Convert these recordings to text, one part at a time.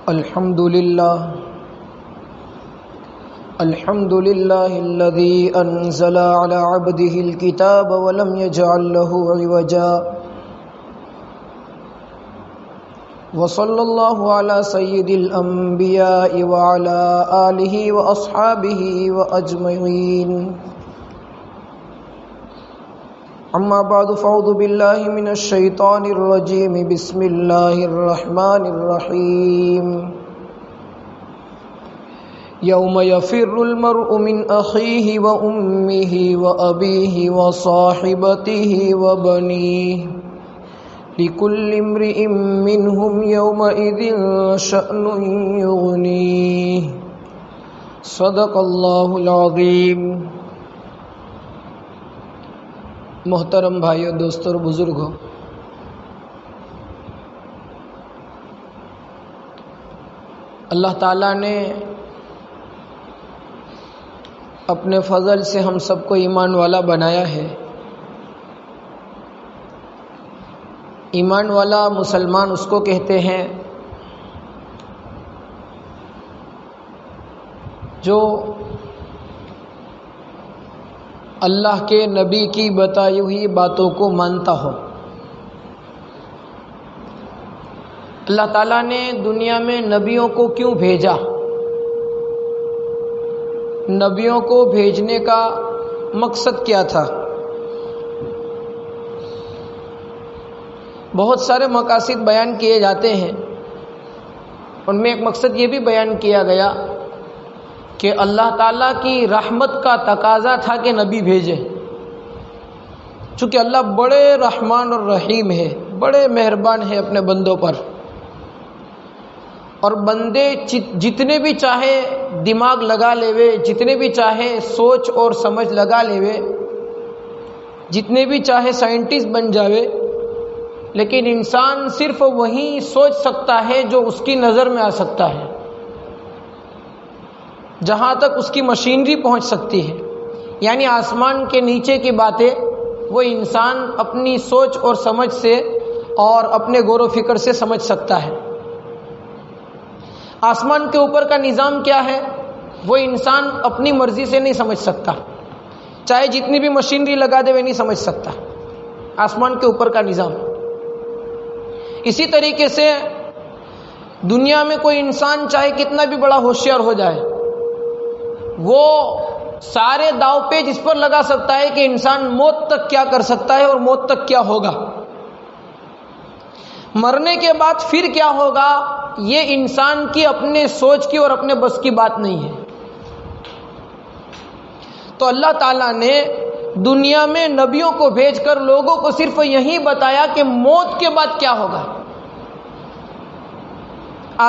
الحمد لله الذي أنزل على عبده الكتاب ولم يجعل له عوجا وصلى الله على سيد الأنبياء وعلى آله وأصحابه وأجمعين أما بعد فأعوذ بالله من الشيطان الرجيم بسم الله الرحمن الرحيم يوم يفر المرء من أخيه وأمه وأبيه وصاحبته وبنيه لكل امرئ منهم يومئذ شأن يغنيه صدق الله العظيم۔ محترم بھائیو، دوستو اور بزرگوں، اللہ تعالیٰ نے اپنے فضل سے ہم سب کو ایمان والا بنایا ہے۔ ایمان والا مسلمان اس کو کہتے ہیں جو اللہ کے نبی کی بتائی ہوئی باتوں کو مانتا ہو۔ اللہ تعالیٰ نے دنیا میں نبیوں کو کیوں بھیجا؟ نبیوں کو بھیجنے کا مقصد کیا تھا؟ بہت سارے مقاصد بیان کیے جاتے ہیں، ان میں ایک مقصد یہ بھی بیان کیا گیا کہ اللہ تعالیٰ کی رحمت کا تقاضا تھا کہ نبی بھیجے، چونکہ اللہ بڑے رحمان اور رحیم ہے، بڑے مہربان ہے اپنے بندوں پر، اور بندے جتنے بھی چاہے دماغ لگا لیوے، جتنے بھی چاہے سوچ اور سمجھ لگا لیوے، جتنے بھی چاہے سائنٹسٹ بن جاوے، لیکن انسان صرف وہی سوچ سکتا ہے جو اس کی نظر میں آ سکتا ہے، جہاں تک اس کی مشینری پہنچ سکتی ہے، یعنی آسمان کے نیچے کی باتیں وہ انسان اپنی سوچ اور سمجھ سے اور اپنے غور و فکر سے سمجھ سکتا ہے۔ آسمان کے اوپر کا نظام کیا ہے وہ انسان اپنی مرضی سے نہیں سمجھ سکتا، چاہے جتنی بھی مشینری لگا دے وہ نہیں سمجھ سکتا آسمان کے اوپر کا نظام۔ اسی طریقے سے دنیا میں کوئی انسان چاہے کتنا بھی بڑا ہوشیار ہو جائے، وہ سارے داؤ پیچ اس پر لگا سکتا ہے کہ انسان موت تک کیا کر سکتا ہے اور موت تک کیا ہوگا، مرنے کے بعد پھر کیا ہوگا، یہ انسان کی اپنے سوچ کی اور اپنے بس کی بات نہیں ہے۔ تو اللہ تعالیٰ نے دنیا میں نبیوں کو بھیج کر لوگوں کو صرف یہی بتایا کہ موت کے بعد کیا ہوگا،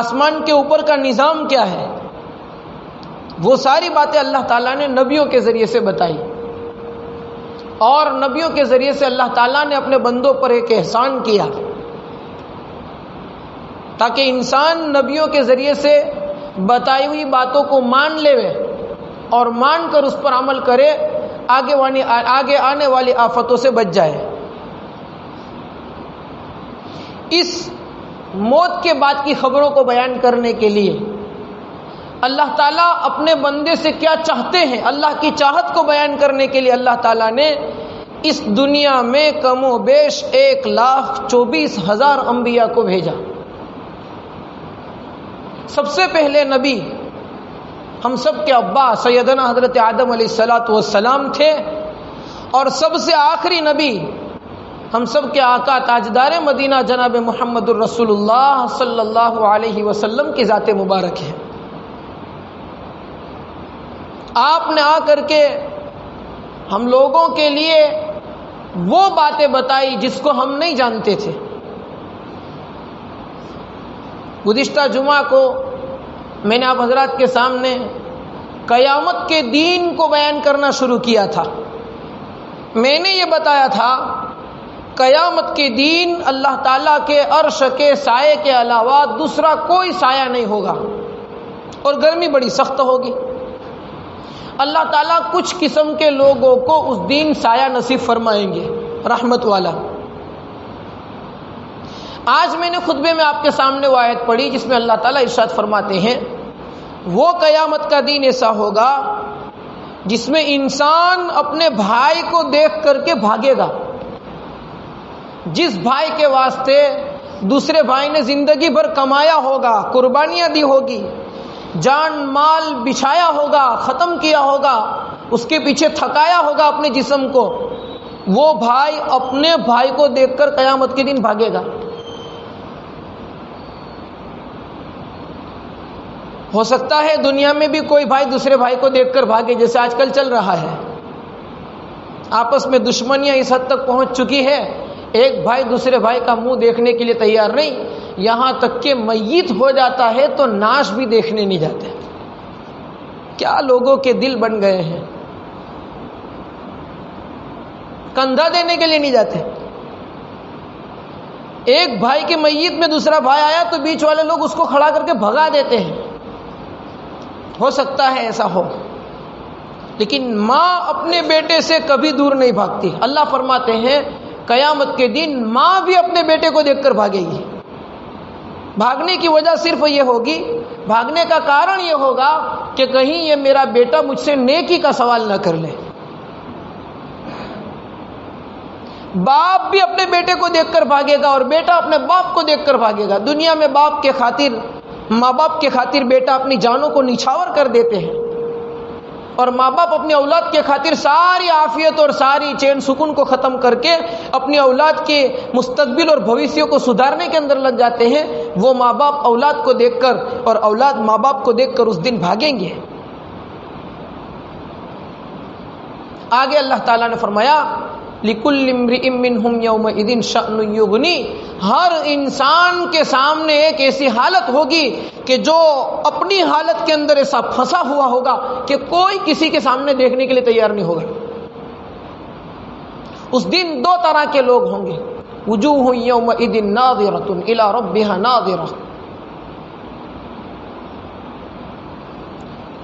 آسمان کے اوپر کا نظام کیا ہے، وہ ساری باتیں اللہ تعالیٰ نے نبیوں کے ذریعے سے بتائی، اور نبیوں کے ذریعے سے اللہ تعالیٰ نے اپنے بندوں پر ایک احسان کیا تاکہ انسان نبیوں کے ذریعے سے بتائی ہوئی باتوں کو مان لے اور مان کر اس پر عمل کرے، آگے آنے والی آفتوں سے بچ جائے۔ اس موت کے بعد کی خبروں کو بیان کرنے کے لیے اللہ تعالیٰ اپنے بندے سے کیا چاہتے ہیں، اللہ کی چاہت کو بیان کرنے کے لیے اللہ تعالیٰ نے اس دنیا میں کم و بیش 1,24,000 انبیاء کو بھیجا۔ سب سے پہلے نبی ہم سب کے ابا سیدنا حضرت آدم علیہ السلام تھے، اور سب سے آخری نبی ہم سب کے آقا تاجدار مدینہ جناب محمد الرسول اللہ صلی اللہ علیہ وسلم کی ذات مبارک ہے۔ آپ نے آ کر کے ہم لوگوں کے لیے وہ باتیں بتائی جس کو ہم نہیں جانتے تھے۔ گزشتہ جمعہ کو میں نے آپ حضرات کے سامنے قیامت کے دین کو بیان کرنا شروع کیا تھا۔ میں نے یہ بتایا تھا قیامت کے دین اللہ تعالیٰ کے عرش کے سائے کے علاوہ دوسرا کوئی سایہ نہیں ہوگا، اور گرمی بڑی سخت ہوگی۔ اللہ تعالیٰ کچھ قسم کے لوگوں کو اس دن سایہ نصیب فرمائیں گے، رحمت والا۔ آج میں نے خطبے میں آپ کے سامنے وہ آیت پڑھی جس میں اللہ تعالیٰ ارشاد فرماتے ہیں وہ قیامت کا دن ایسا ہوگا جس میں انسان اپنے بھائی کو دیکھ کر کے بھاگے گا. جس بھائی کے واسطے دوسرے بھائی نے زندگی بھر کمایا ہوگا، قربانیاں دی ہوگی، جان مال بچھایا ہوگا، ختم کیا ہوگا، اس کے پیچھے تھکایا ہوگا اپنے جسم کو، وہ بھائی اپنے بھائی کو دیکھ کر قیامت کے دن بھاگے گا. ہو سکتا ہے دنیا میں بھی کوئی بھائی دوسرے بھائی کو دیکھ کر بھاگے، جیسے آج کل چل رہا ہے. آپس میں دشمنیاں اس حد تک پہنچ چکی ہے، ایک بھائی دوسرے بھائی کا منہ دیکھنے کے لیے تیار نہیں، یہاں تک کہ میت ہو جاتا ہے تو ناش بھی دیکھنے نہیں جاتے. کیا لوگوں کے دل بن گئے ہیں، کندھا دینے کے لیے نہیں جاتے. ایک بھائی کے میت میں دوسرا بھائی آیا تو بیچ والے لوگ اس کو کھڑا کر کے بھگا دیتے ہیں. ہو سکتا ہے ایسا ہو، لیکن ماں اپنے بیٹے سے کبھی دور نہیں بھاگتی. اللہ فرماتے ہیں قیامت کے دن ماں بھی اپنے بیٹے کو دیکھ کر بھاگے گی. بھاگنے کی وجہ صرف یہ ہوگی، بھاگنے کا کارن یہ ہوگا کہ کہیں یہ میرا بیٹا مجھ سے نیکی کا سوال نہ کر لے. باپ بھی اپنے بیٹے کو دیکھ کر بھاگے گا اور بیٹا اپنے باپ کو دیکھ کر بھاگے گا. دنیا میں باپ کے خاطر، ماں باپ کے خاطر بیٹا اپنی جانوں کو نچھاور کر دیتے ہیں، اور ماں باپ اپنی اولاد کے خاطر ساری عافیت اور ساری چین سکون کو ختم کر کے اپنی اولاد کے مستقبل اور بھویشیوں کو سدھارنے کے اندر لگ جاتے ہیں. وہ ماں باپ اولاد کو دیکھ کر اور اولاد ماں باپ کو دیکھ کر اس دن بھاگیں گے. آگے اللہ تعالیٰ نے فرمایا لِكُلِّ امْرِئٍ مِّنْهُمْ يَوْمَئِذٍ شَأْنٌ يُغْنِيهِ. ہر انسان کے سامنے ایک ایسی حالت ہوگی کہ جو اپنی حالت کے اندر ایسا پھنسا ہوا ہوگا کہ کوئی کسی کے سامنے دیکھنے کے لیے تیار نہیں ہوگا. اس دن دو طرح کے لوگ ہوں گے، وجوہ یومئذ ناظرۃ الی ربها ناظرہ.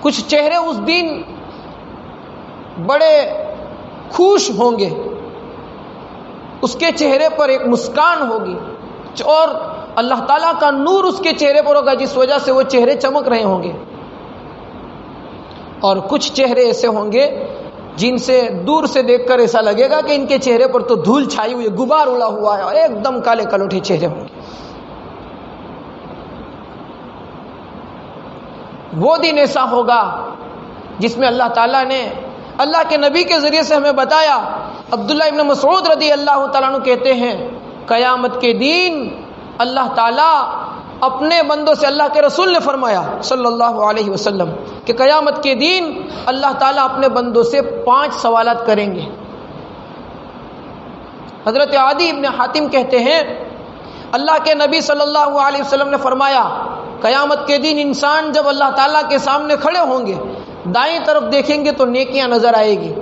کچھ چہرے اس دن بڑے خوش ہوں گے، اس کے چہرے پر ایک مسکان ہوگی اور اللہ تعالیٰ کا نور اس کے چہرے پر ہوگا جس وجہ سے وہ چہرے چمک رہے ہوں گے. اور کچھ چہرے ایسے ہوں گے جن سے دور سے دیکھ کر ایسا لگے گا کہ ان کے چہرے پر تو دھول چھائی ہوئی ہے، غبار اڑا ہوا ہے، اور ایک دم کالے کلوٹے چہرے ہوں گے. وہ دن ایسا ہوگا جس میں اللہ تعالیٰ نے اللہ کے نبی کے ذریعے سے ہمیں بتایا. عبداللہ ابن مسعود رضی اللہ تعالیٰ عنہ کہتے ہیں قیامت کے دن اللہ تعالیٰ اپنے بندوں سے، اللہ کے رسول نے فرمایا صلی اللہ علیہ وسلم کہ قیامت کے دن اللہ تعالیٰ اپنے بندوں سے 5 سوالات کریں گے. حضرت عدی ابن حاتم کہتے ہیں اللہ کے نبی صلی اللہ علیہ وسلم نے فرمایا قیامت کے دن انسان جب اللہ تعالیٰ کے سامنے کھڑے ہوں گے، دائیں طرف دیکھیں گے تو نیکیاں نظر آئے گی،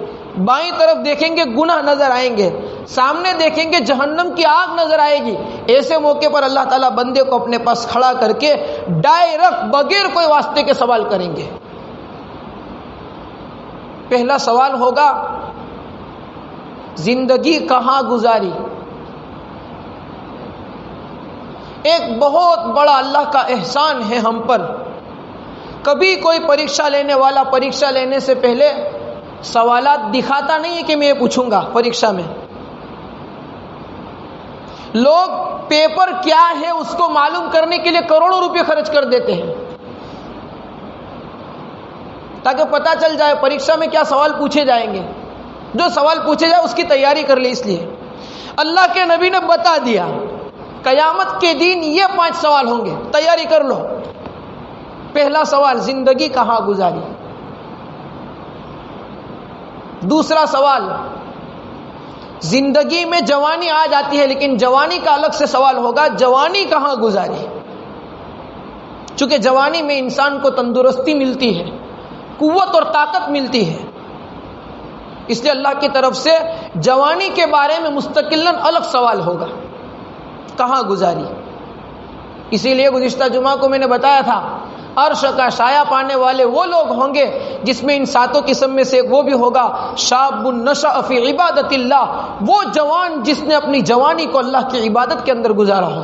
بائیں طرف دیکھیں گے گناہ نظر آئیں گے، سامنے دیکھیں گے جہنم کی آگ نظر آئے گی. ایسے موقع پر اللہ تعالیٰ بندے کو اپنے پاس کھڑا کر کے ڈائریکٹ بغیر کوئی واسطے کے سوال کریں گے. پہلا سوال ہوگا زندگی کہاں گزاری. ایک بہت بڑا اللہ کا احسان ہے ہم پر. کبھی کوئی پریکشا لینے والا پریکشا لینے سے پہلے سوالات دکھاتا نہیں ہے کہ میں یہ پوچھوں گا پریکشا میں. لوگ پیپر کیا ہے اس کو معلوم کرنے کے لیے کروڑوں روپے خرچ کر دیتے ہیں تاکہ پتہ چل جائے پریکشا میں کیا سوال پوچھے جائیں گے. جو سوال پوچھے جائے اس کی تیاری کر لی. اس لیے اللہ کے نبی نے بتا دیا قیامت کے دن یہ 5 سوال ہوں گے، تیاری کر لو. پہلا سوال زندگی کہاں گزاری. دوسرا سوال زندگی میں جوانی آ جاتی ہے لیکن جوانی کا الگ سے سوال ہوگا، جوانی کہاں گزاری. چونکہ جوانی میں انسان کو تندرستی ملتی ہے، قوت اور طاقت ملتی ہے، اس لیے اللہ کی طرف سے جوانی کے بارے میں مستقلاً الگ سوال ہوگا کہاں گزاری. اسی لیے گزشتہ جمعہ کو میں نے بتایا تھا عرش کا سایہ پانے والے وہ لوگ ہوں گے جس میں ان 7 قسم میں سے ایک وہ بھی ہوگا شاب نشأ فی عبادت اللہ، وہ جوان جس نے اپنی جوانی کو اللہ کی عبادت کے اندر گزارا ہو.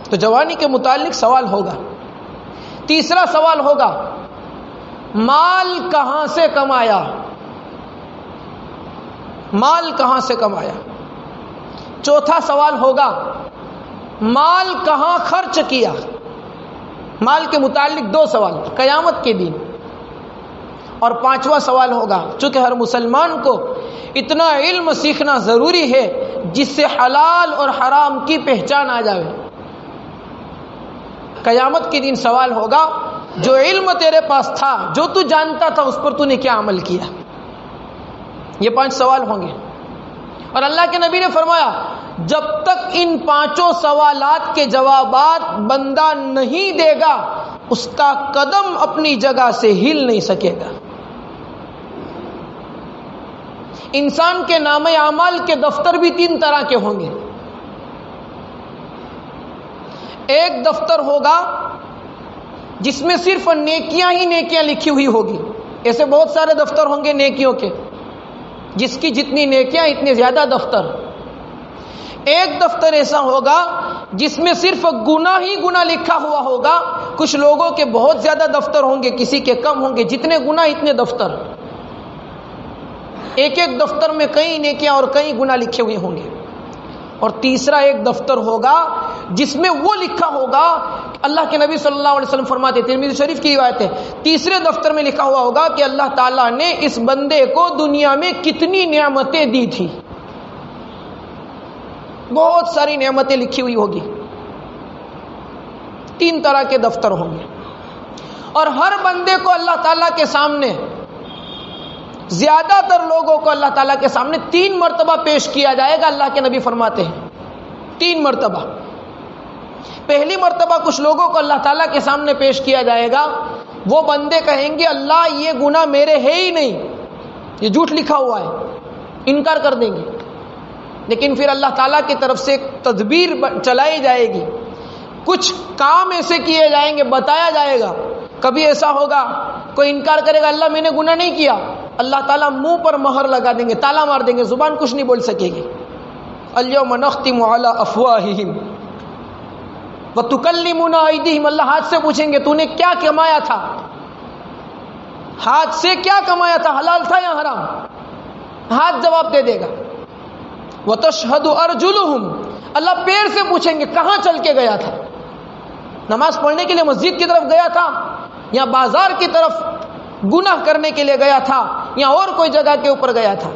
تو جوانی کے متعلق سوال ہوگا. تیسرا سوال ہوگا مال کہاں سے کمایا؟ مال کہاں سے کمایا؟ چوتھا سوال ہوگا مال کہاں خرچ کیا؟ مال کے متعلق 2 سوال قیامت کے دن. اور 5واں سوال ہوگا، چونکہ ہر مسلمان کو اتنا علم سیکھنا ضروری ہے جس سے حلال اور حرام کی پہچان آ جائے. قیامت کے دن سوال ہوگا جو علم تیرے پاس تھا، جو تو جانتا تھا، اس پر تو نے کیا عمل کیا؟ یہ 5 سوال ہوں گے. اور اللہ کے نبی نے فرمایا جب تک ان 5 سوالات کے جوابات بندہ نہیں دے گا اس کا قدم اپنی جگہ سے ہل نہیں سکے گا. انسان کے نامہ اعمال کے دفتر بھی 3 طرح کے ہوں گے. ایک دفتر ہوگا جس میں صرف نیکیاں ہی نیکیاں لکھی ہوئی ہوگی. ایسے بہت سارے دفتر ہوں گے نیکیوں کے، جس کی جتنی نیکیاں اتنے زیادہ دفتر. ایک دفتر ایسا ہوگا جس میں صرف گناہ ہی گناہ لکھا ہوا ہوگا. کچھ لوگوں کے بہت زیادہ دفتر ہوں گے، کسی کے کم ہوں گے. جتنے گناہ اتنے دفتر. ایک ایک دفتر میں کئی نیکیاں اور کئی گناہ لکھے ہوئے ہوں گے. اور تیسرا ایک دفتر ہوگا جس میں وہ لکھا ہوگا، اللہ کے نبی صلی اللہ علیہ وسلم فرماتے ہیں، ترمذی شریف کی روایت ہے، تیسرے دفتر میں لکھا ہوا ہوگا کہ اللہ تعالیٰ نے اس بندے کو دنیا میں کتنی نعمتیں دی تھی. بہت ساری نعمتیں لکھی ہوئی ہوگی. 3 طرح کے دفتر ہوں گے. اور ہر بندے کو اللہ تعالیٰ کے سامنے، زیادہ تر لوگوں کو اللہ تعالیٰ کے سامنے 3 مرتبہ پیش کیا جائے گا. اللہ کے نبی فرماتے ہیں 3 مرتبہ. پہلی مرتبہ کچھ لوگوں کو اللہ تعالیٰ کے سامنے پیش کیا جائے گا. وہ بندے کہیں گے اللہ یہ گناہ میرے ہے ہی نہیں، یہ جھوٹ لکھا ہوا ہے، انکار کر دیں گے. لیکن پھر اللہ تعالیٰ کی طرف سے ایک تدبیر چلائی جائے گی، کچھ کام ایسے کیے جائیں گے، بتایا جائے گا. کبھی ایسا ہوگا کوئی انکار کرے گا اللہ میں نے گناہ نہیں کیا، اللہ تعالیٰ منہ پر مہر لگا دیں گے، تالا مار دیں گے، زبان کچھ نہیں بول سکے گی. الیوم نختم علی افواہہم وتکلمنا ایدیہم. اللہ ہاتھ سے پوچھیں گے تو نے کیا کمایا تھا، ہاتھ سے کیا کمایا تھا، حلال تھا یا حرام؟ ہاتھ جواب دے دے گا. وتشہد ارجلہم. اللہ پیر سے پوچھیں گے کہاں چل کے گیا تھا، نماز پڑھنے کے لیے مسجد کی طرف گیا تھا یا بازار کی طرف گناہ کرنے کے لیے گیا تھا یا اور کوئی جگہ کے اوپر گیا تھا،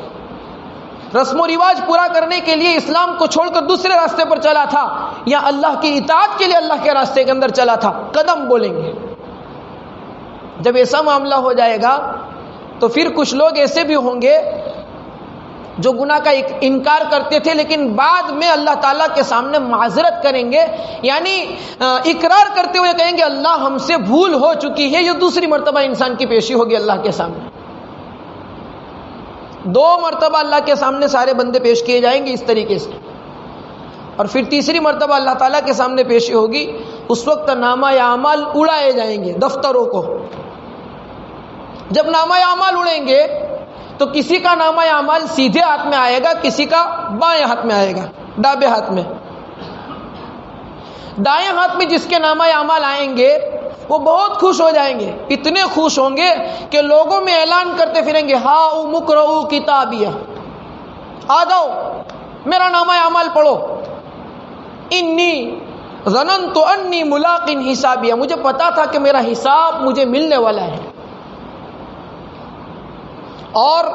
رسم و رواج پورا کرنے کے لیے اسلام کو چھوڑ کر دوسرے راستے پر چلا تھا یا اللہ کی اطاعت کے لیے اللہ کے راستے کے اندر چلا تھا. قدم بولیں گے. جب ایسا معاملہ ہو جائے گا تو پھر کچھ لوگ ایسے بھی ہوں گے جو گناہ کا انکار کرتے تھے لیکن بعد میں اللہ تعالیٰ کے سامنے معذرت کریں گے، یعنی اقرار کرتے ہوئے کہیں گے اللہ ہم سے بھول ہو چکی ہے. یہ دوسری مرتبہ انسان کی پیشی ہوگی اللہ کے سامنے. 2 مرتبہ اللہ کے سامنے سارے بندے پیش کیے جائیں گے اس طریقے سے. اور پھر تیسری مرتبہ اللہ تعالیٰ کے سامنے پیشی ہوگی. اس وقت نامہ اعمال اڑائے جائیں گے دفتروں کو. جب نامہ اعمال اڑیں گے تو کسی کا نامہ اعمال سیدھے ہاتھ میں آئے گا، کسی کا بائیں ہاتھ میں آئے گا، ڈابے ہاتھ میں. دائیں ہاتھ میں جس کے نامہ اعمال آئیں گے وہ بہت خوش ہو جائیں گے، اتنے خوش ہوں گے کہ لوگوں میں اعلان کرتے پھریں گے ہاؤ مقرؤ کتابیہ، آ جاؤ میرا نامہ اعمال پڑھو. انی ظننت انی ملاق حسابیہ، مجھے پتا تھا کہ میرا حساب مجھے ملنے والا ہے. اور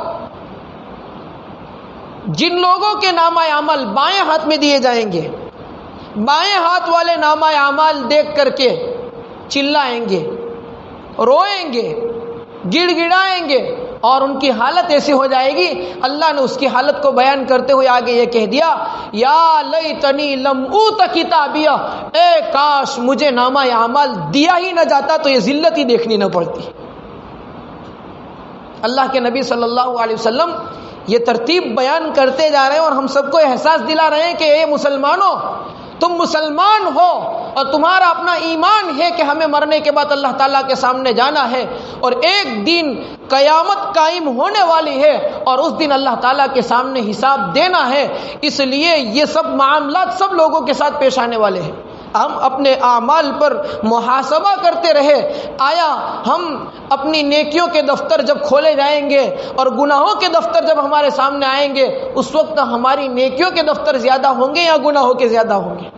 جن لوگوں کے نامہ اعمال بائیں ہاتھ میں دیے جائیں گے، بائیں ہاتھ والے نامہ اعمال دیکھ کر کے چلائیں گے، روئیں گے، گڑ گڑائیں گے اور ان کی حالت ایسی ہو جائے گی. اللہ نے اس کی حالت کو بیان کرتے ہوئے آگے یہ کہہ دیا یا لیتنی لم اوت کتابیہ، اے کاش مجھے نامہ اعمال دیا ہی نہ جاتا تو یہ ذلت ہی دیکھنی نہ پڑتی. اللہ کے نبی صلی اللہ علیہ وسلم یہ ترتیب بیان کرتے جا رہے ہیں اور ہم سب کو احساس دلا رہے ہیں کہ اے مسلمانوں، تم مسلمان ہو اور تمہارا اپنا ایمان ہے کہ ہمیں مرنے کے بعد اللہ تعالیٰ کے سامنے جانا ہے اور ایک دن قیامت قائم ہونے والی ہے اور اس دن اللہ تعالیٰ کے سامنے حساب دینا ہے. اس لیے یہ سب معاملات سب لوگوں کے ساتھ پیش آنے والے ہیں. ہم اپنے اعمال پر محاسبہ کرتے رہے. آیا ہم اپنی نیکیوں کے دفتر جب کھولے جائیں گے اور گناہوں کے دفتر جب ہمارے سامنے آئیں گے, اس وقت ہماری نیکیوں کے دفتر زیادہ ہوں گے یا گناہوں کے زیادہ ہوں گے؟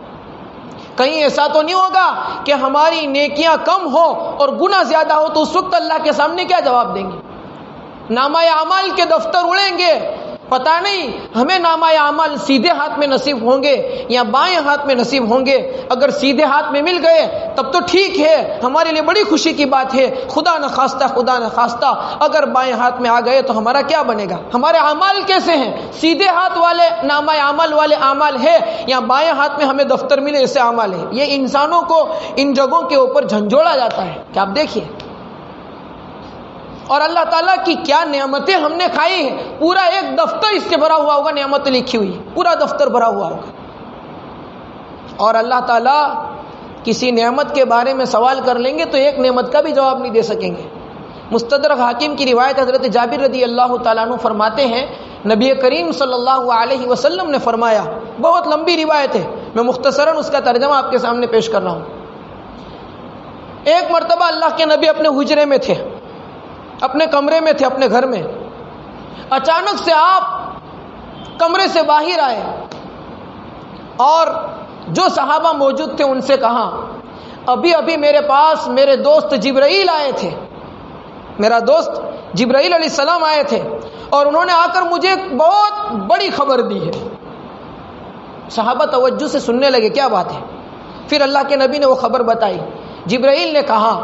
کہیں ایسا تو نہیں ہوگا کہ ہماری نیکیاں کم ہو اور گناہ زیادہ ہو, تو اس وقت اللہ کے سامنے کیا جواب دیں گے؟ نامہ اعمال کے دفتر اڑیں گے. پتہ نہیں ہمیں نامہ اعمال سیدھے ہاتھ میں نصیب ہوں گے یا بائیں ہاتھ میں نصیب ہوں گے. اگر سیدھے ہاتھ میں مل گئے تب تو ٹھیک ہے, ہمارے لیے بڑی خوشی کی بات ہے. خدا نہ خواستہ اگر بائیں ہاتھ میں آ گئے تو ہمارا کیا بنے گا؟ ہمارے اعمال کیسے ہیں؟ سیدھے ہاتھ والے نامہ اعمال والے اعمال ہے یا بائیں ہاتھ میں ہمیں دفتر ملے ایسے اعمال ہے؟ یہ انسانوں کو ان جگہوں کے اوپر جھنجھوڑا جاتا ہے کہ آپ دیکھیے. اور اللہ تعالیٰ کی کیا نعمتیں ہم نے کھائی ہیں. پورا ایک دفتر اس سے بھرا ہوا ہوگا, نعمتیں لکھی ہوئی, پورا دفتر بھرا ہوا ہوگا. اور اللہ تعالیٰ کسی نعمت کے بارے میں سوال کر لیں گے تو ایک نعمت کا بھی جواب نہیں دے سکیں گے. مستدرک حاکم کی روایت حضرت جابر رضی اللہ تعالیٰ عنہ فرماتے ہیں, نبی کریم صلی اللہ علیہ وسلم نے فرمایا, بہت لمبی روایت ہے, میں مختصراً اس کا ترجمہ آپ کے سامنے پیش کر رہا ہوں. ایک مرتبہ اللہ کے نبی اپنے حجرے میں تھے, اپنے کمرے میں تھے, اپنے گھر میں. اچانک سے آپ کمرے سے باہر آئے اور جو صحابہ موجود تھے ان سے کہا, ابھی ابھی میرے پاس میرے دوست جبرائیل آئے تھے, میرا دوست جبرائیل علیہ السلام آئے تھے اور انہوں نے آ کر مجھے ایک بہت بڑی خبر دی ہے. صحابہ توجہ سے سننے لگے, کیا بات ہے؟ پھر اللہ کے نبی نے وہ خبر بتائی. جبرائیل نے کہا,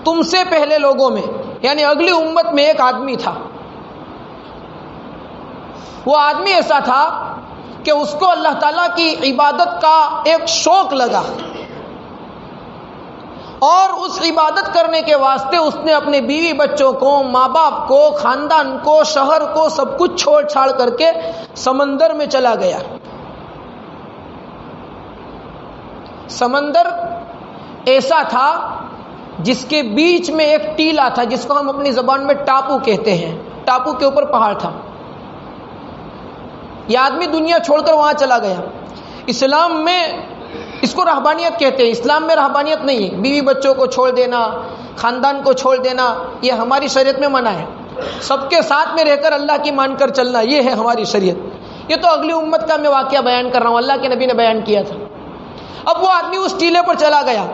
تم سے پہلے لوگوں میں یعنی اگلی امت میں ایک آدمی تھا. وہ آدمی ایسا تھا کہ اس کو اللہ تعالیٰ کی عبادت کا ایک شوق لگا اور اس عبادت کرنے کے واسطے اس نے اپنے بیوی بچوں کو, ماں باپ کو, خاندان کو, شہر کو, سب کچھ چھوڑ چھاڑ کر کے سمندر میں چلا گیا. سمندر ایسا تھا جس کے بیچ میں ایک ٹیلا تھا جس کو ہم اپنی زبان میں ٹاپو کہتے ہیں. ٹاپو کے اوپر پہاڑ تھا. یہ آدمی دنیا چھوڑ کر وہاں چلا گیا. اسلام میں اس کو رہبانیت کہتے ہیں. اسلام میں رہبانیت نہیں ہے. بیوی بچوں کو چھوڑ دینا, خاندان کو چھوڑ دینا, یہ ہماری شریعت میں منع ہے. سب کے ساتھ میں رہ کر اللہ کی مان کر چلنا, یہ ہے ہماری شریعت. یہ تو اگلی امت کا میں واقعہ بیان کر رہا ہوں, اللہ کے نبی نے بیان کیا تھا. اب وہ آدمی اس ٹیلے پر چلا گیا.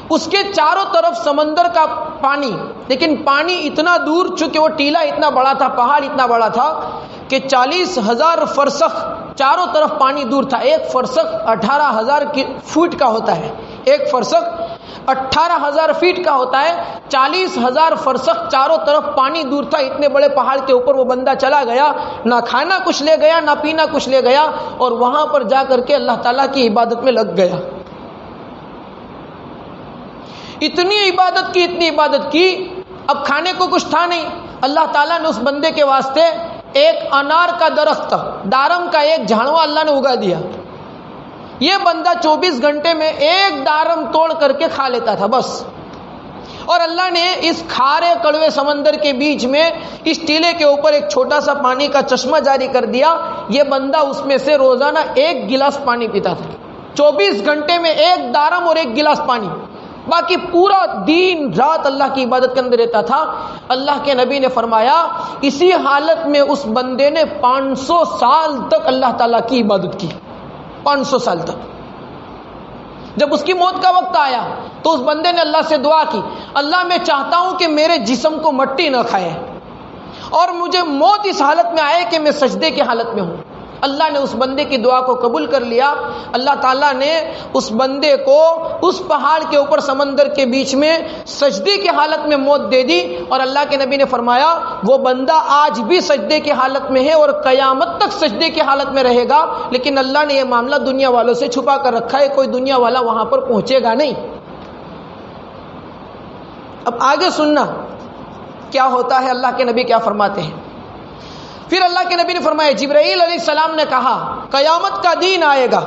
اس کے چاروں طرف سمندر کا پانی, لیکن پانی اتنا دور, چونکہ وہ ٹیلا اتنا بڑا تھا, پہاڑ اتنا بڑا تھا کہ 40,000 فرسخ چاروں طرف پانی دور تھا. ایک فرسخ 18,000 فٹ کا ہوتا ہے. ایک فرسخ 18,000 فٹ کا ہوتا ہے. 40,000 فرسخ چاروں طرف پانی دور تھا. اتنے بڑے پہاڑ کے اوپر وہ بندہ چلا گیا, نہ کھانا کچھ لے گیا, نہ پینا کچھ لے گیا, اور وہاں پر جا کر کے اللہ تعالیٰ کی عبادت میں لگ گیا. اتنی عبادت کی, اب کھانے کو کچھ تھا نہیں. اللہ تعالیٰ نے اس بندے کے واسطے ایک انار کا درخت, دارم کا ایک جھاڑوا اللہ نے اگا دیا. یہ بندہ 24 گھنٹے میں ایک دارم توڑ کر کے کھا لیتا تھا بس. اور اللہ نے اس کھارے کڑوے سمندر کے بیچ میں اس ٹیلے کے اوپر ایک چھوٹا سا پانی کا چشمہ جاری کر دیا. یہ بندہ اس میں سے روزانہ 1 گلاس پانی پیتا تھا. 24 گھنٹے میں 1 دارم اور 1 گلاس پانی, باقی پورا دن رات اللہ کی عبادت کے اندر رہتا تھا. اللہ کے نبی نے فرمایا, اسی حالت میں اس بندے نے 500 سال تک اللہ تعالیٰ کی عبادت کی. 500 سال تک. جب اس کی موت کا وقت آیا تو اس بندے نے اللہ سے دعا کی, اللہ میں چاہتا ہوں کہ میرے جسم کو مٹی نہ کھائے اور مجھے موت اس حالت میں آئے کہ میں سجدے کی حالت میں ہوں. اللہ نے اس بندے کی دعا کو قبول کر لیا. اللہ تعالیٰ نے اس بندے کو اس پہاڑ کے اوپر سمندر کے بیچ میں سجدے کی حالت میں موت دے دی. اور اللہ کے نبی نے فرمایا, وہ بندہ آج بھی سجدے کی حالت میں ہے اور قیامت تک سجدے کی حالت میں رہے گا. لیکن اللہ نے یہ معاملہ دنیا والوں سے چھپا کر رکھا ہے, کوئی دنیا والا وہاں پر پہنچے گا نہیں. اب آگے سننا کیا ہوتا ہے, اللہ کے نبی کیا فرماتے ہیں. پھر اللہ کے نبی نے فرمایا, جبرائیل علیہ السلام نے کہا, قیامت کا دن آئے گا,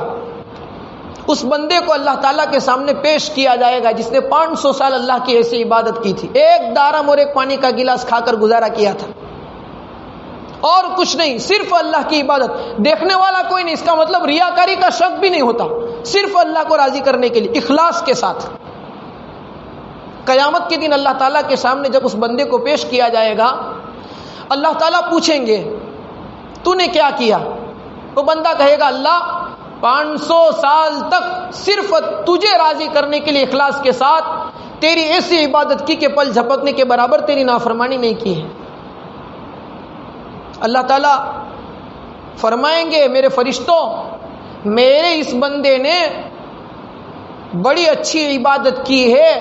اس بندے کو اللہ تعالیٰ کے سامنے پیش کیا جائے گا جس نے 500 سال اللہ کی ایسی عبادت کی تھی, 1 دارم اور 1 پانی کا گلاس کھا کر گزارا کیا تھا, اور کچھ نہیں, صرف اللہ کی عبادت. دیکھنے والا کوئی نہیں, اس کا مطلب ریاکاری کا شک بھی نہیں ہوتا. صرف اللہ کو راضی کرنے کے لیے اخلاص کے ساتھ. قیامت کے دن اللہ تعالیٰ کے سامنے جب اس بندے کو پیش کیا جائے گا، اللہ تعالیٰ پوچھیں گے تو نے کیا کیا؟ وہ بندہ کہے گا اللہ 500 سال تک صرف تجھے راضی کرنے کے لیے اخلاص کے ساتھ تیری ایسی عبادت کی کہ پل جھپکنے کے برابر تیری نافرمانی نہیں کی ہے. اللہ تعالیٰ فرمائیں گے میرے فرشتوں، میرے اس بندے نے بڑی اچھی عبادت کی ہے،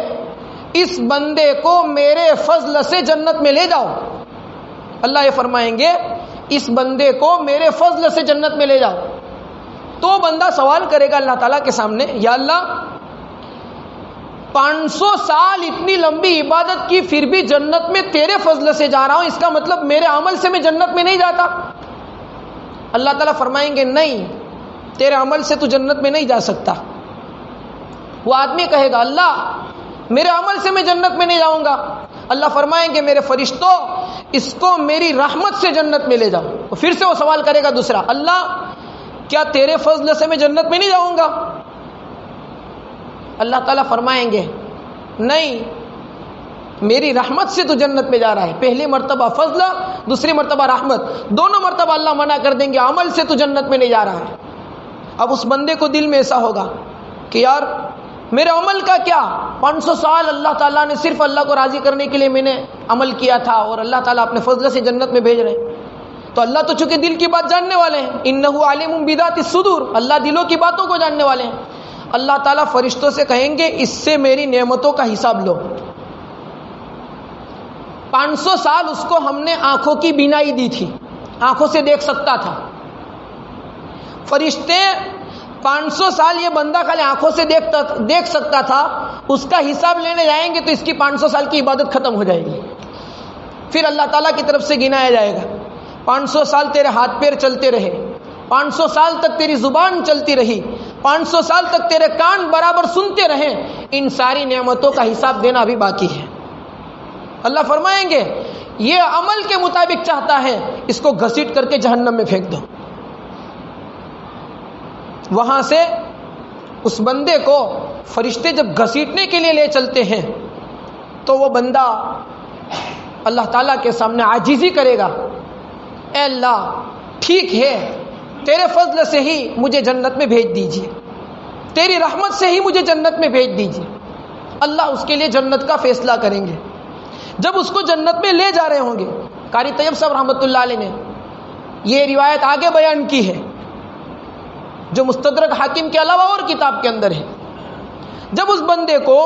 اس بندے کو میرے فضل سے جنت میں لے جاؤ. اللہ یہ فرمائیں گے اس بندے کو میرے فضل سے جنت میں لے جاؤ. تو بندہ سوال کرے گا اللہ تعالیٰ کے سامنے، یا اللہ 500 سال اتنی لمبی عبادت کی پھر بھی جنت میں تیرے فضل سے جا رہا ہوں، اس کا مطلب میرے عمل سے میں جنت میں نہیں جاتا؟ اللہ تعالیٰ فرمائیں گے نہیں، تیرے عمل سے تو جنت میں نہیں جا سکتا. وہ آدمی کہے گا اللہ میرے عمل سے میں جنت میں نہیں جاؤں گا. اللہ فرمائیں گے میرے فرشتوں اس کو میری رحمت سے جنت میں لے جاؤ. پھر سے وہ سوال کرے گا دوسرا، اللہ کیا تیرے فضل سے میں جنت میں نہیں جاؤں گا؟ اللہ تعالیٰ فرمائیں گے نہیں، میری رحمت سے تو جنت میں جا رہا ہے. پہلی مرتبہ فضل، دوسری مرتبہ رحمت، دونوں مرتبہ اللہ منع کر دیں گے، عمل سے تو جنت میں نہیں جا رہا ہے. اب اس بندے کو دل میں ایسا ہوگا کہ یار میرے عمل کا کیا، 500 سال اللہ تعالیٰ نے صرف اللہ کو راضی کرنے کے لیے میں نے عمل کیا تھا اور اللہ تعالیٰ اپنے فضل سے جنت میں بھیج رہے ہیں. تو اللہ تو چونکہ دل کی بات جاننے والے ہیں، انہ علیم بذات الصدور، اللہ دلوں کی باتوں کو جاننے والے ہیں. اللہ تعالیٰ فرشتوں سے کہیں گے اس سے میری نعمتوں کا حساب لو. 500 سال اس کو ہم نے آنکھوں کی بینائی دی تھی، آنکھوں سے دیکھ سکتا تھا. فرشتے 500 سال یہ بندہ خالی آنکھوں سے دیکھ سکتا تھا، اس کا حساب لینے جائیں گے تو اس کی 500 سال کی عبادت ختم ہو جائے گی. پھر اللہ تعالیٰ کی طرف سے گنایا جائے گا 500 سال تیرے ہاتھ پیر چلتے رہے، 500 سال تک تیری زبان چلتی رہی، 500 سال تک تیرے کان برابر سنتے رہے، ان ساری نعمتوں کا حساب دینا ابھی باقی ہے. اللہ فرمائیں گے یہ عمل کے مطابق چاہتا ہے، اس کو گھسیٹ کر کے جہنم میں پھینک دو. وہاں سے اس بندے کو فرشتے جب گھسیٹنے کے لیے لے چلتے ہیں تو وہ بندہ اللہ تعالیٰ کے سامنے عاجزی کرے گا، اے اللہ ٹھیک ہے تیرے فضل سے ہی مجھے جنت میں بھیج دیجیے، تیری رحمت سے ہی مجھے جنت میں بھیج دیجیے. اللہ اس کے لیے جنت کا فیصلہ کریں گے. جب اس کو جنت میں لے جا رہے ہوں گے، قاری طیب صاحب رحمۃ اللہ علیہ نے یہ روایت آگے بیان کی ہے جو مستدرک حاکم کے علاوہ اور کتاب کے اندر ہے. جب اس بندے کو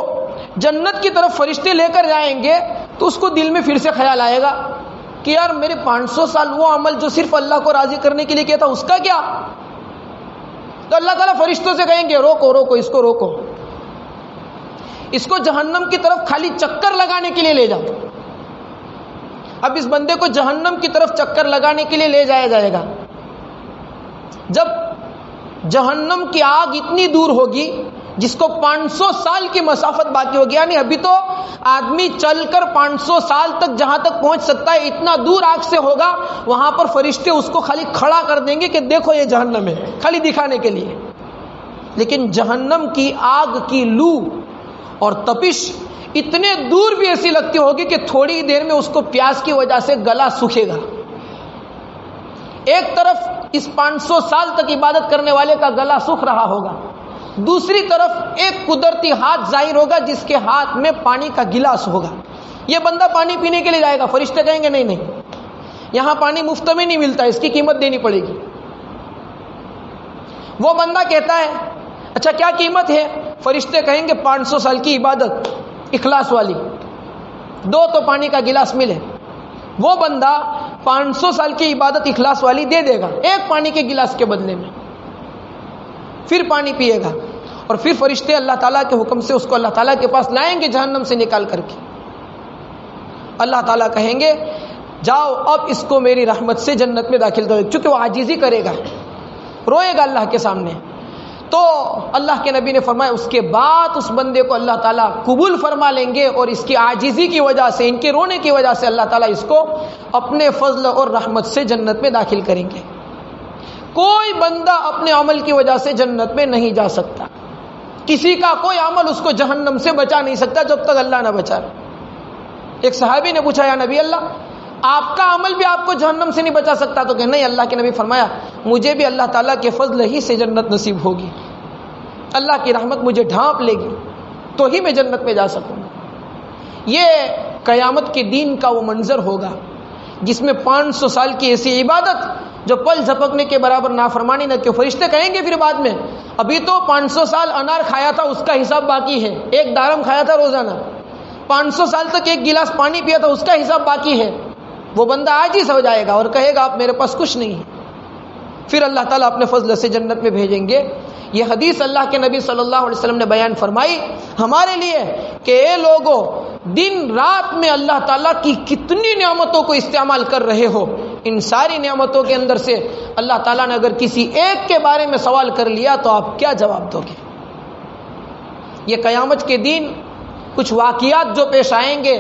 جنت کی طرف فرشتے لے کر جائیں گے تو اس کو دل میں پھر سے خیال آئے گا کہ یار میرے 500 سال وہ عمل جو صرف اللہ کو راضی کرنے کے لیے کیا تھا اس کا کیا؟ تو اللہ تعالیٰ فرشتوں سے کہیں گے روکو روکو اس کو روکو، اس کو جہنم کی طرف خالی چکر لگانے کے لیے لے جاؤ. اب اس بندے کو جہنم کی طرف چکر لگانے کے لیے لے جایا جائے گا. جب جہنم کی آگ اتنی دور ہوگی جس کو 500 سال کی مسافت باقی ہوگی، یعنی ابھی تو آدمی چل کر 500 سال تک جہاں تک پہنچ سکتا ہے اتنا دور آگ سے ہوگا، وہاں پر فرشتے اس کو خالی کھڑا کر دیں گے کہ دیکھو یہ جہنم ہے، خالی دکھانے کے لیے. لیکن جہنم کی آگ کی لو اور تپش اتنے دور بھی ایسی لگتی ہوگی کہ تھوڑی دیر میں اس کو پیاس کی وجہ سے گلا سوکھے گا. ایک طرف اس 500 سال تک عبادت کرنے والے کا گلا سوکھ رہا ہوگا، دوسری طرف ایک قدرتی ہاتھ ظاہر ہوگا جس کے ہاتھ میں پانی کا گلاس ہوگا. یہ بندہ پانی پینے کے لیے جائے گا، فرشتے کہیں گے نہیں یہاں پانی مفت میں نہیں ملتا، اس کی قیمت دینی پڑے گی. وہ بندہ کہتا ہے اچھا کیا قیمت ہے؟ فرشتے کہیں گے 500 سال کی عبادت اخلاص والی، دو تو پانی کا گلاس ملے. وہ بندہ 500 سال کی عبادت اخلاص والی دے دے گا ایک پانی کے گلاس کے بدلے میں، پھر پانی پیے گا اور پھر فرشتے اللہ تعالیٰ کے حکم سے اس کو اللہ تعالیٰ کے پاس لائیں گے جہنم سے نکال کر کے. اللہ تعالیٰ کہیں گے جاؤ اب اس کو میری رحمت سے جنت میں داخل کرو. چونکہ وہ عاجزی کرے گا، روئے گا اللہ کے سامنے. تو اللہ کے نبی نے فرمایا اس کے بعد اس بندے کو اللہ تعالیٰ قبول فرما لیں گے اور اس کی عاجزی کی وجہ سے، ان کے رونے کی وجہ سے اللہ تعالیٰ اس کو اپنے فضل اور رحمت سے جنت میں داخل کریں گے. کوئی بندہ اپنے عمل کی وجہ سے جنت میں نہیں جا سکتا. کسی کا کوئی عمل اس کو جہنم سے بچا نہیں سکتا جب تک اللہ نہ بچا. ایک صحابی نے پوچھا یا نبی اللہ آپ کا عمل بھی آپ کو جہنم سے نہیں بچا سکتا؟ تو کہ نہیں. اللہ کے نبی فرمایا مجھے بھی اللہ تعالیٰ کے فضل ہی سے جنت نصیب ہوگی. اللہ کی رحمت مجھے ڈھانپ لے گی تو ہی میں جنت میں جا سکوں. یہ قیامت کے دن کا وہ منظر ہوگا جس میں 500 سال کی ایسی عبادت جو پل جھپکنے کے برابر نافرمانی نہ کہ فرشتے کہیں گے پھر بعد میں ابھی تو 500 سال انار کھایا تھا اس کا حساب باقی ہے, ایک دارم کھایا تھا روزانہ, 500 سال تک ایک گلاس پانی پیا تھا اس کا حساب باقی ہے. وہ بندہ آج ہی سو جائے گا اور کہے گا اب میرے پاس کچھ نہیں ہے. پھر اللہ تعالیٰ اپنے فضل سے جنت میں بھیجیں گے. یہ حدیث اللہ کے نبی صلی اللہ علیہ وسلم نے بیان فرمائی ہمارے لیے کہ اے لوگوں دن رات میں اللہ تعالیٰ کی کتنی نعمتوں کو استعمال کر رہے ہو. ان ساری نعمتوں کے اندر سے اللہ تعالیٰ نے اگر کسی ایک کے بارے میں سوال کر لیا تو آپ کیا جواب دو گے؟ یہ قیامت کے دن کچھ واقعات جو پیش آئیں گے,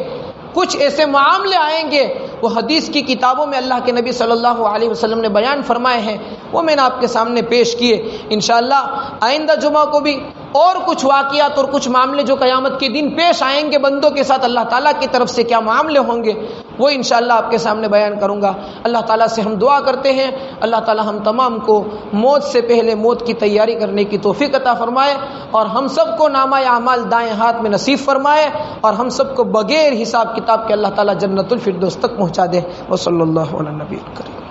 کچھ ایسے معاملے آئیں گے وہ حدیث کی کتابوں میں اللہ کے نبی صلی اللہ علیہ وسلم نے بیان فرمائے ہیں, وہ میں نے آپ کے سامنے پیش کیے. انشاءاللہ آئندہ جمعہ کو بھی اور کچھ واقعات اور کچھ معاملے جو قیامت کے دن پیش آئیں گے بندوں کے ساتھ اللہ تعالیٰ کی طرف سے کیا معاملے ہوں گے وہ انشاءاللہ آپ کے سامنے بیان کروں گا. اللہ تعالیٰ سے ہم دعا کرتے ہیں اللہ تعالیٰ ہم تمام کو موت سے پہلے موت کی تیاری کرنے کی توفیق عطا فرمائے اور ہم سب کو نامہ اعمال دائیں ہاتھ میں نصیب فرمائے اور ہم سب کو بغیر حساب کتاب کے اللہ تعالیٰ جنت الفردوس تک پہنچا دے. وصلی اللہ علی نبی کریم.